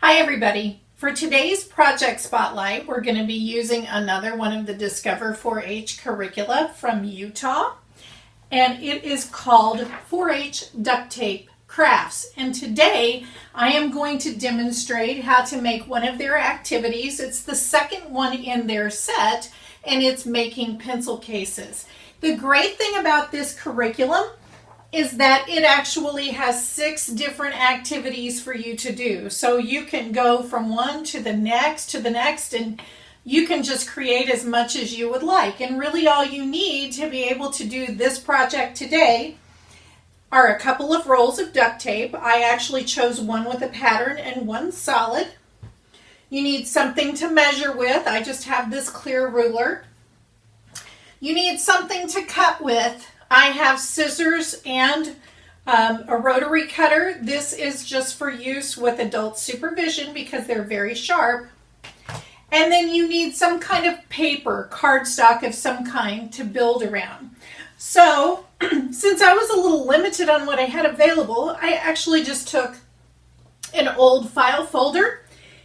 Hi everybody. For today's project spotlight, we're going to be using another one of the Discover 4-H curricula from Utah, and it is called 4-H Duct Tape Crafts. And today I am going to demonstrate how to make one of their activities. It's the second one in their set, and it's making pencil cases. The great thing about this curriculum is that it actually has 6 different activities for you to do. So you can go from one to the next, and you can just create as much as you would like. And really all you need to be able to do this project today are a couple of rolls of duct tape. I actually chose one with a pattern and one solid. You need something to measure with. I just have this clear ruler. You need something to cut with. I have scissors and a rotary cutter. This is just for use with adult supervision because they're very sharp. And then you need some kind of paper, cardstock of some kind to build around. So since I was a little limited on what I had available, I actually just took an old file folder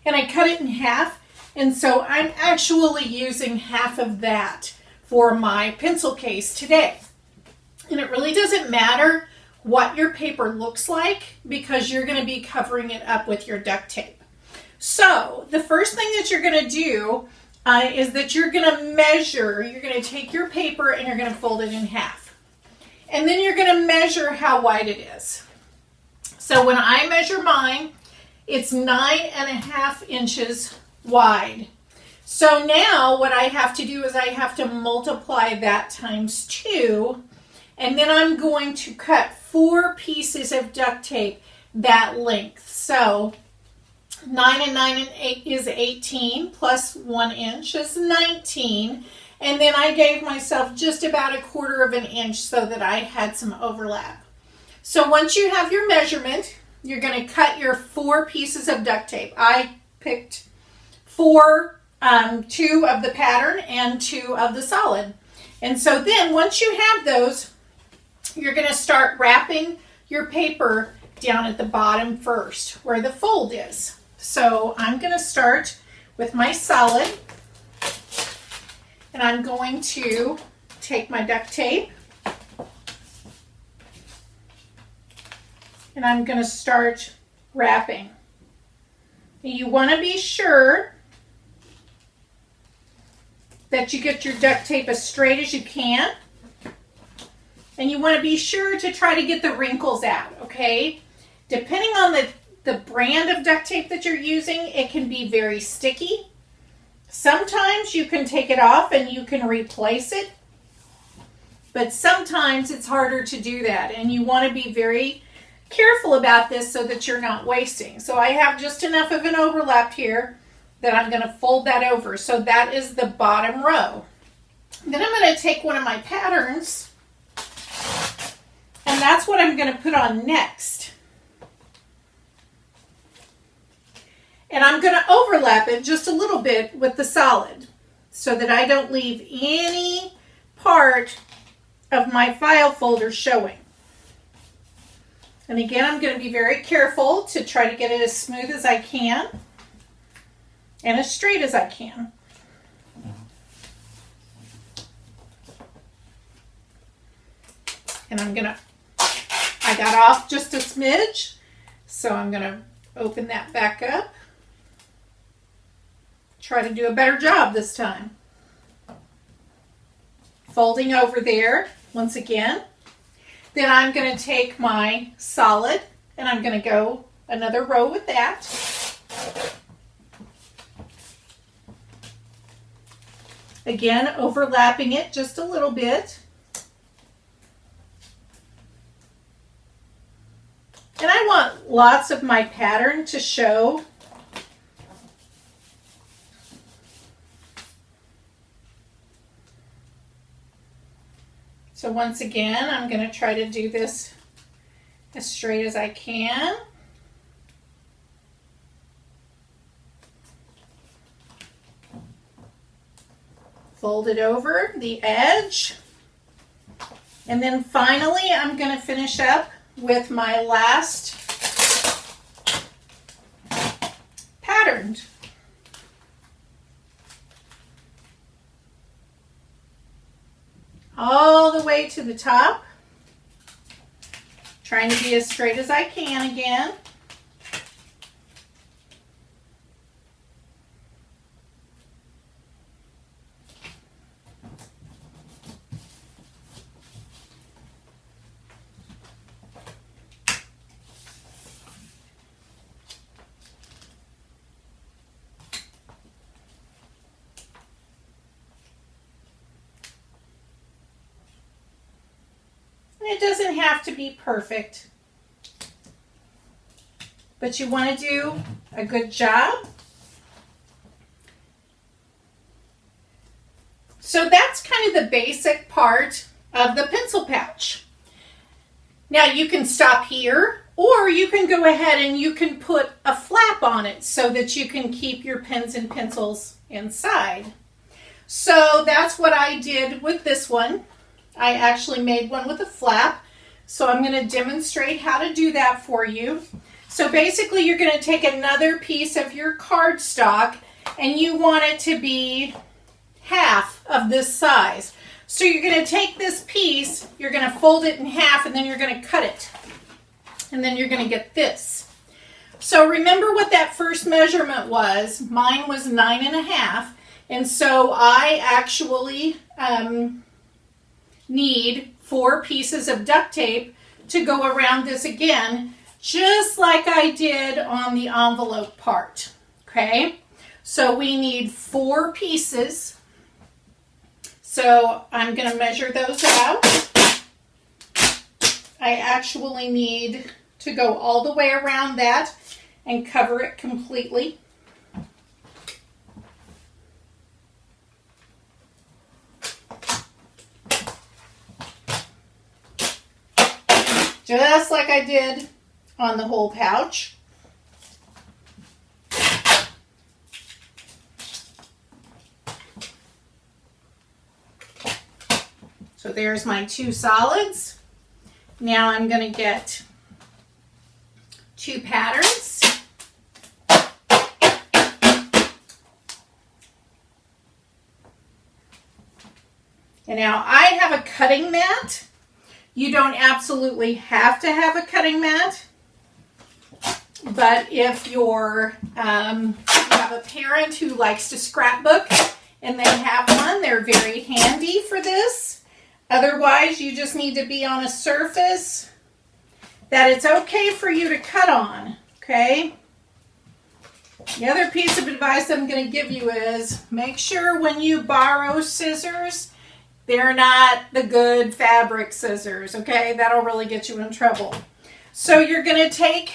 and I cut it in half. And so I'm actually using half of that for my pencil case today. And it really doesn't matter what your paper looks like because you're going to be covering it up with your duct tape. So the first thing that you're going to do is that you're going to measure. You're going to take your paper and you're going to fold it in half. And then you're going to measure how wide it is. So when I measure mine, it's 9.5 inches wide. So now what I have to do is I have to multiply that times 2. And then I'm going to cut 4 pieces of duct tape that length. So 9 and 9 and 8 is 18 plus 1 inch is 19. And then I gave myself just about 1/4 of an inch so that I had some overlap. So once you have your measurement, you're going to cut your 4 pieces of duct tape. I picked 4, 2 of the pattern and 2 of the solid. And so then once you have those, you're going to start wrapping your paper down at the bottom first, where the fold is. So I'm going to start with my solid, and I'm going to take my duct tape, and I'm going to start wrapping. You want to be sure that you get your duct tape as straight as you can. And you want to be sure to try to get the wrinkles out, okay? Depending on the brand of duct tape that you're using, it can be very sticky. Sometimes you can take it off and you can replace it. But sometimes it's harder to do that. And you want to be very careful about this so that you're not wasting. So I have just enough of an overlap here that I'm going to fold that over. So that is the bottom row. Then I'm going to take one of my patterns, and that's what I'm going to put on next. And I'm going to overlap it just a little bit with the solid so that I don't leave any part of my file folder showing. And again, I'm going to be very careful to try to get it as smooth as I can and as straight as I can. And I got off just a smidge, so I'm going to open that back up. Try to do a better job this time. Folding over there once again. Then I'm going to take my solid and I'm going to go another row with that. Again, overlapping it just a little bit. And I want lots of my pattern to show. So once again, I'm going to try to do this as straight as I can. Fold it over the edge. And then finally, I'm going to finish up with my last patterned. All the way to the top. Trying to be as straight as I can again. It doesn't have to be perfect, but you want to do a good job. So that's kind of the basic part of the pencil pouch. Now you can stop here, or you can go ahead and you can put a flap on it so that you can keep your pens and pencils inside. So that's what I did with this one. I actually made one with a flap, so I'm going to demonstrate how to do that for you. So basically you're going to take another piece of your cardstock and you want it to be half of this size. So you're going to take this piece, you're going to fold it in half, and then you're going to cut it. And then you're going to get this. So remember what that first measurement was. Mine was 9.5, and so I actually need 4 pieces of duct tape to go around this again, just like I did on the envelope part. Okay, so we need 4 pieces. So I'm going to measure those out. I actually need to go all the way around that and cover it completely. Just like I did on the whole pouch. So there's my 2 solids. Now I'm going to get 2 patterns. And now I have a cutting mat. You don't absolutely have to have a cutting mat, but if you have a parent who likes to scrapbook and they have one, they're very handy for this. Otherwise, you just need to be on a surface that it's okay for you to cut on, okay? The other piece of advice I'm going to give you is make sure when you borrow scissors, they're not the good fabric scissors, okay? That'll really get you in trouble. So you're going to take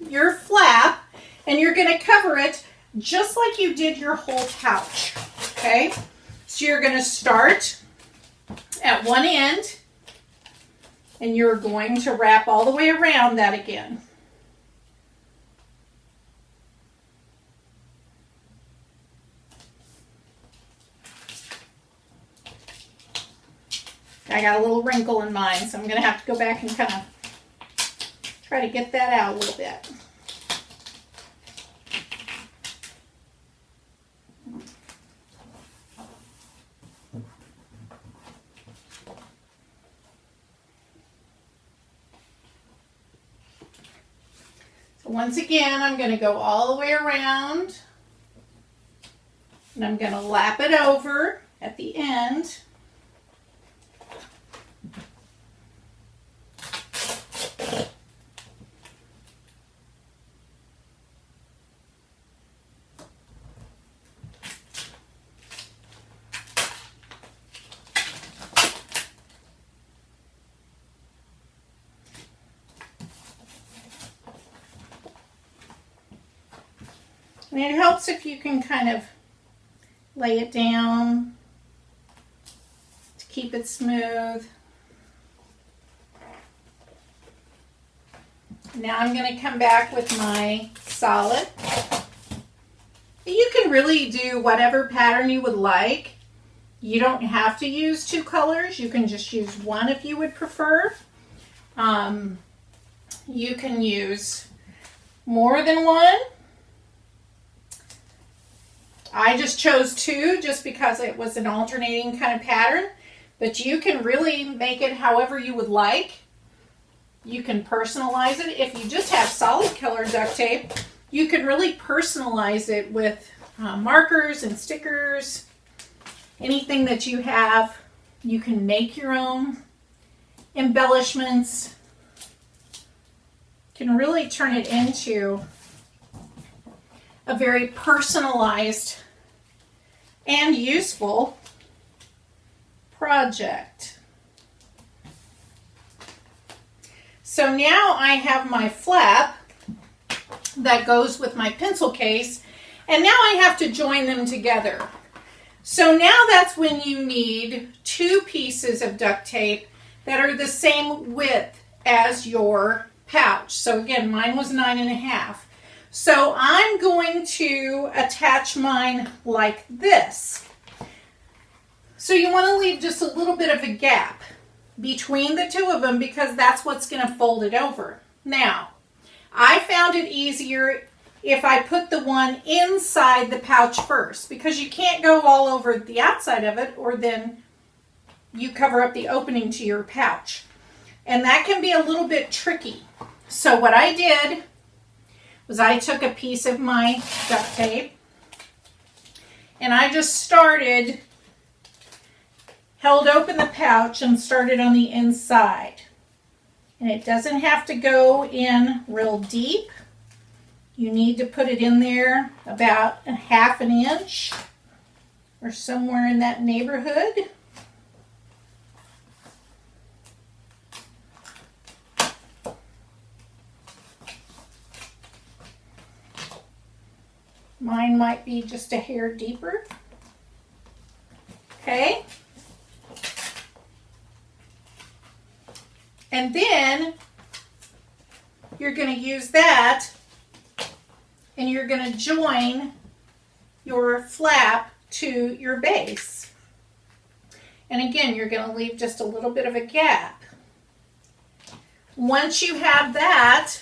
your flap and you're going to cover it just like you did your whole pouch, okay? So you're going to start at one end and you're going to wrap all the way around that again. I got a little wrinkle in mine, so I'm going to have to go back and kind of try to get that out a little bit. So once again, I'm going to go all the way around, and I'm going to lap it over at the end. And it helps if you can kind of lay it down to keep it smooth. Now I'm going to come back with my solid. You can really do whatever pattern you would like. You don't have to use 2 colors. You can just use 1 if you would prefer. You can use more than 1. I just chose 2 just because it was an alternating kind of pattern, but you can really make it however you would like. You can personalize it. If you just have solid color duct tape, you can really personalize it with markers and stickers, anything that you have. You can make your own embellishments. You can really turn it into a very personalized and useful project. So now I have my flap that goes with my pencil case, and now I have to join them together. So now that's when you need 2 pieces of duct tape that are the same width as your pouch. So again, mine was 9.5. So I'm going to attach mine like this. So you want to leave just a little bit of a gap between the 2 of them because that's what's going to fold it over. Now, I found it easier if I put the one inside the pouch first, because you can't go all over the outside of it or then you cover up the opening to your pouch. And that can be a little bit tricky. So what I did was I took a piece of my duct tape and I just started, held open the pouch and started on the inside. And it doesn't have to go in real deep. You need to put it in there about 1/2 inch or somewhere in that neighborhood. Mine might be just a hair deeper. Okay. And then you're going to use that and you're going to join your flap to your base. And again, you're going to leave just a little bit of a gap. Once you have that,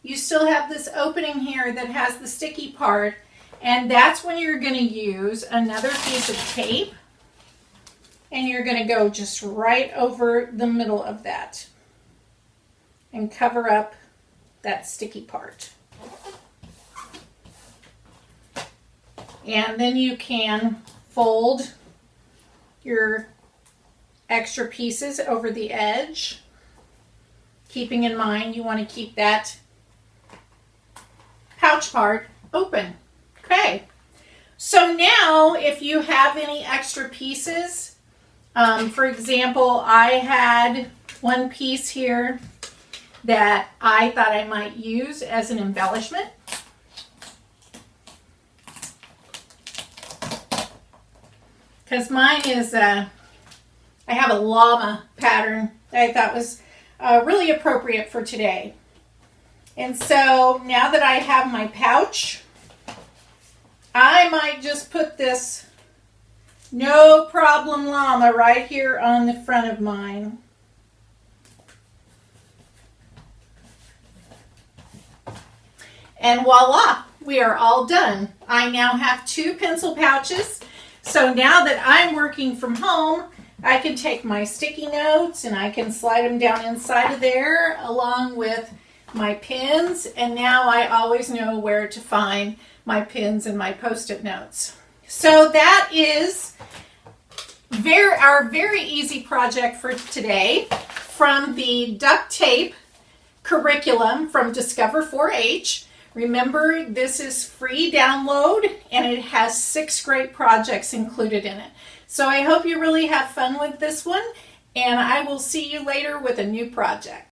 you still have this opening here that has the sticky part, and that's when you're going to use another piece of tape and you're going to go just right over the middle of that and cover up that sticky part. And then you can fold your extra pieces over the edge, keeping in mind you want to keep that pouch part open. Okay, so now if you have any extra pieces, for example, I had one piece here that I thought I might use as an embellishment. Because mine is, I have a llama pattern that I thought was really appropriate for today. And so now that I have my pouch, I might just put this no problem llama right here on the front of mine. And voila, we are all done. I now have 2 pencil pouches. So now that I'm working from home, I can take my sticky notes and I can slide them down inside of there along with my pins. And now I always know where to find my pins and my Post-it notes. So that is our very easy project for today from the duct tape curriculum from Discover 4-H. Remember, this is free download and it has 6 great projects included in it. So I hope you really have fun with this one, and I will see you later with a new project.